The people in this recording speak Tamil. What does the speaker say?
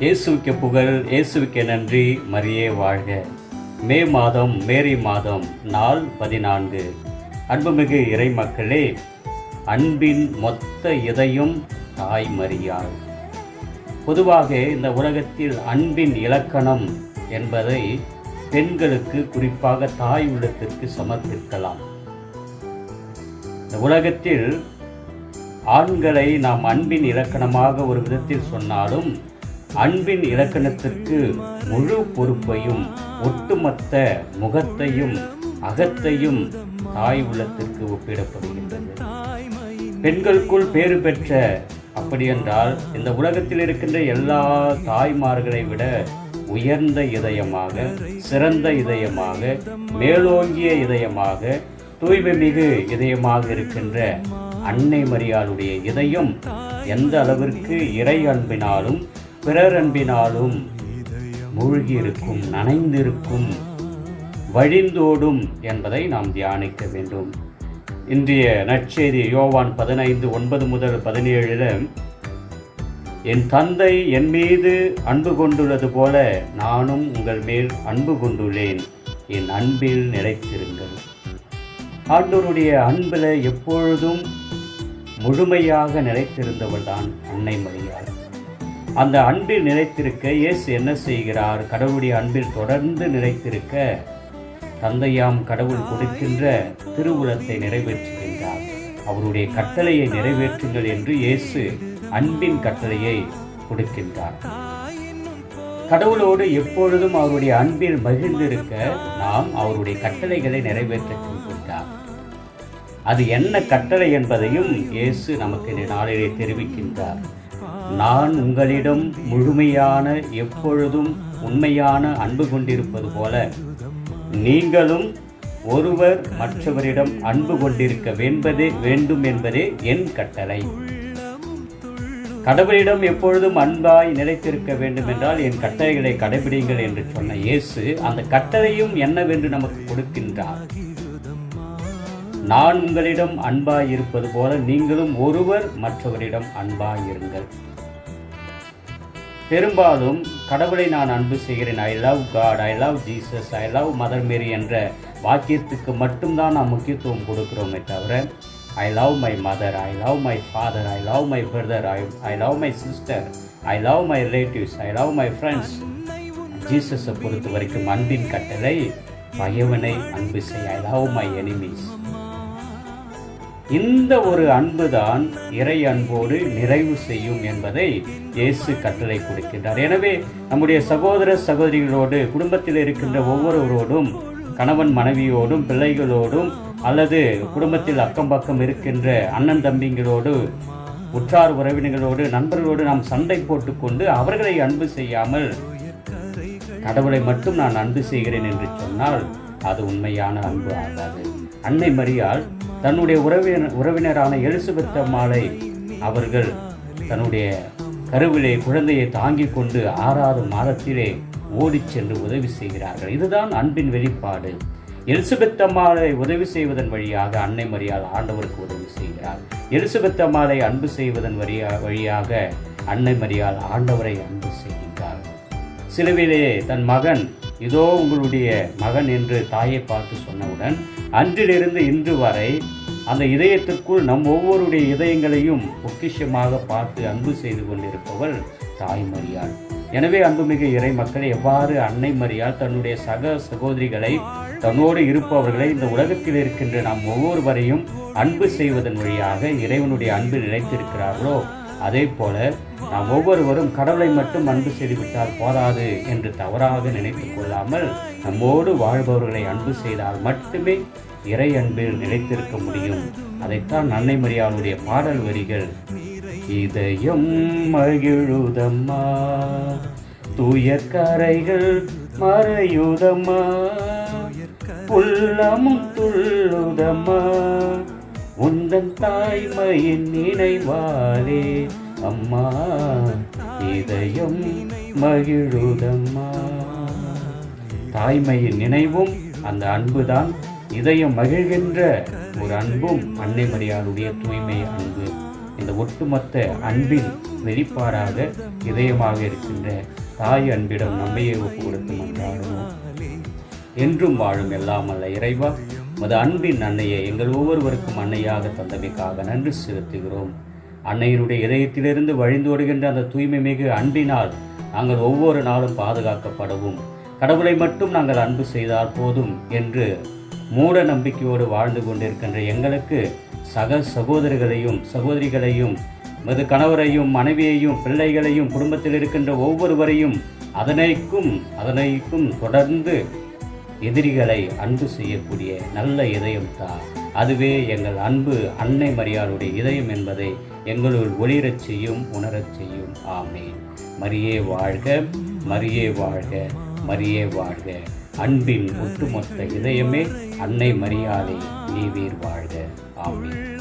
இயேசுவுக்கு புகழ், இயேசுவுக்கு நன்றி, மரியே வாழ்க. மே மாதம், மேரி மாதம், நாள் 14. அன்புமிகு இறை மக்களே, அன்பின் மொத்த இதயம் தாய் மரியாள். பொதுவாக இந்த உலகத்தில் அன்பின் இலக்கணம் என்பதை பெண்களுக்கு, குறிப்பாக தாய் உள்ளத்திற்கு சமர்ப்பிக்கலாம். இந்த உலகத்தில் ஆண்களை நாம் அன்பின் இலக்கணமாக ஒரு விதத்தில் சொன்னாலும், அன்பின் இலக்கணத்திற்கு முழு பொறுப்பையும், ஒட்டுமொத்த முகத்தையும் அகத்தையும் தாய் உள்ளத்திற்கு ஒப்பிடப்படுகின்றது. பெண்களுக்குள் பேறு பெற்ற, அப்படியென்றால் இந்த உலகத்தில் இருக்கின்ற எல்லா தாய்மார்களை விட உயர்ந்த இதயமாக, சிறந்த இதயமாக, மேலோங்கிய இதயமாக, தூய்மை மிகு இதயமாக இருக்கின்ற அன்னை மரியாளுடைய இதயம் எந்த அளவிற்கு இறை அன்பினாலும் பிறர் அன்பினாலும் மூழ்கியிருக்கும், நனைந்திருக்கும், வழிந்தோடும் என்பதை நாம் தியானிக்க வேண்டும். இன்றைய நற்செய்தி யோவான் 15:9-17 என் தந்தை என் மீது அன்பு கொண்டுள்ளது போல நானும் உங்கள் மேல் அன்பு கொண்டுள்ளேன், என் அன்பில் நிலைத்திருங்கள். ஆண்டவருடைய அன்பில் எப்பொழுதும் முழுமையாக நிலைத்திருந்தவள் தான் அன்னை மரியாள். அந்த அன்பில் நிலைத்திருக்க இயேசு என்ன செய்கிறார்? கடவுளுடைய அன்பில் தொடர்ந்து நிலைத்திருக்க தந்தையாம் கடவுள் கொடுக்கின்ற திருவுளத்தை நிறைவேற்றுகின்றார். அவருடைய கட்டளையை நிறைவேற்றுங்கள் என்று இயேசு அன்பின் கட்டளையை கொடுக்கின்றார். கடவுளோடு எப்பொழுதும் அவருடைய அன்பில் மகிழ்ந்திருக்க நாம் அவருடைய கட்டளைகளை நிறைவேற்றுகின்றார். அது என்ன கட்டளை என்பதையும் இயேசு நமக்கு இந்த நாளிலே தெரிவிக்கின்றார். நான் உங்களிடம் முழுமையான, எப்பொழுதும் உண்மையான அன்பு கொண்டிருப்பது போல நீங்களும் ஒருவர் மற்றவரிடம் அன்பு கொண்டிருக்க வேண்டும் என்பதே என் கட்டளை. கடவுளிடம் எப்பொழுதும் அன்பாய் நிலைத்திருக்க வேண்டும் என்றால் என் கட்டளைகளை கடைபிடிங்கள் என்று சொன்ன இயேசு அந்த கட்டளையும் என்னவென்று நமக்கு கொடுக்கின்றார். நான் உங்களிடம் அன்பாய் இருப்பது போல நீங்களும் ஒருவர் மற்றவரிடம் அன்பாய் இருங்கள். பெரும்பாலும் கடவுளை நான் அன்பு செய்கிறேன், I love God, I love Jesus, I love Mother Mary என்ற வாக்கியத்துக்கு மட்டும்தான் நாம் முக்கியத்துவம் கொடுக்கிறோமே தவிர, I love my mother, I love my father, I love my brother, I love my sister, I love my relatives, I love my friends. ஜீசஸை பொறுத்த வரைக்கும் அன்பின் கட்டளை பகைவனை அன்பு செய், ஐ லவ் மை எனிமீஸ். இந்த ஒரு அன்புதான் இறை அன்போடு நிறைவு செய்யும் என்பதை இயேசு கட்டளை கொடுக்கின்றார். எனவே நம்முடைய சகோதர சகோதரிகளோடு, குடும்பத்தில் இருக்கின்ற ஒவ்வொருவரோடும், கணவன் மனைவியோடும், பிள்ளைகளோடும், அல்லது குடும்பத்தில் அக்கம் பக்கம் இருக்கின்ற அண்ணன் தம்பிங்களோடு, உற்றார் உறவினர்களோடு, நண்பர்களோடு நாம் சண்டை போட்டுக்கொண்டு அவர்களை அன்பு செய்யாமல் கடவுளை மட்டும் நான் அன்பு செய்கிறேன் என்று சொன்னால் அது உண்மையான அன்பு ஆகாது. அன்னை மரியாள் தன்னுடைய உறவினரான எலிசபெத் அம்மாளை அவர்கள் தன்னுடைய கருவிலே குழந்தையை தாங்கிக் கொண்டு 6வது மாதத்திலே ஓடிச் சென்று உதவி செய்கிறார்கள். இதுதான் அன்பின் வெளிப்பாடு. எலிசபெத் அம்மாளை உதவி செய்வதன் வழியாக அன்னை மரியாள் ஆண்டவருக்கு உதவி செய்கிறார். எலிசபெத் அம்மாளை அன்பு செய்வதன் வழியாக அன்னை மரியாள் ஆண்டவரை அன்பு செய்கின்றார். சிலுவையிலே தன் மகன், இதோ உங்களுடைய மகன் என்று தாயை பார்த்து சொன்னவுடன் அன்றிலிருந்து இன்று வரை அந்த இதயத்திற்குள் நம் ஒவ்வொருடைய இதயங்களையும் பொக்கிஷமாக பார்த்து அன்பு செய்து கொண்டிருப்பவள் தாய் மரியாள். எனவே அன்புமிகு இறை மக்கள், எவ்வாறு அன்னை மரியாள் தன்னுடைய சக சகோதரிகளை, தன்னோடு இருப்பவர்களை, இந்த உலகத்தில் இருக்கின்ற நாம் ஒவ்வொருவரையும் அன்பு செய்வதன் வழியாக இறைவனுடைய அன்பு நிலைத்திருக்கிறார்களோ, அதே போல நாம் ஒவ்வொருவரும் கடவுளை மட்டும் அன்பு செய்துவிட்டால் போதாது என்று தவறாக நினைத்துக் கொள்ளாமல் நம்மோடு வாழ்பவர்களை அன்பு செய்தால் மட்டுமே இறை அன்பில் நிலைத்திருக்க முடியும். அதைத்தான் அன்னை மரியாளுடைய பாடல் வரிகள், இதயம் மகிழுதம்மா, தூயர் கரைகள் மறையுதம்மா, உள்ளமும் துள்ளுதம்மா, உந்தன் தாய்மையின் நினைவாலே அம்மா, இதயம் மகிழுதம்மா. தாய்மையின் நினைவும் அந்த அன்புதான் இதயம் மகிழ்கின்ற ஒரு அன்பும் அன்னை மரியாளுடைய தூய்மை அன்பு. இந்த ஒட்டுமொத்த அன்பின் வெளிப்பாடாக இதயமாக இருக்கின்ற தாய் அன்பிடம் நம்மையே ஒப்பு கொடுத்து மன்றாடுவோம். என்றும் வாழும் எல்லாம் அல்ல இறைவா, உமது அன்பின் அன்னையை எங்கள் ஒவ்வொருவருக்கும் அன்னையாக தந்தமைக்காக நன்றி செலுத்துகிறோம். அன்னையினுடைய இதயத்திலிருந்து வழிந்தோடுகின்ற அந்த தூய்மை மிகு அன்பினால் நாங்கள் ஒவ்வொரு நாளும் பாதுகாக்கப்படவும், கடவுளை மட்டும் நாங்கள் அன்பு செய்தால் போதும் என்று மூட நம்பிக்கையோடு வாழ்ந்து கொண்டிருக்கின்ற எங்களுக்கு சக சகோதரர்களையும் சகோதரிகளையும் மது கணவரையும் மனைவியையும் பிள்ளைகளையும் குடும்பத்தில் இருக்கின்ற ஒவ்வொருவரையும் அதனைக்கும் தொடர்ந்து எதிரிகளை அன்பு செய்யக்கூடிய நல்ல இதயம் தான். அதுவே எங்கள் அன்பு அன்னை மரியாளுடைய இதயம் என்பதை எங்களுள் ஒளிரச் செய்யும், உணரச் செய்யும். ஆமென். மரியே வாழ்க, மரியே வாழ்க, மரியே வாழ்க. அன்பின் ஒட்டுமொத்த இதயமே அன்னை மரியாளே, நீவீர் வாழ்க. ஆமென்.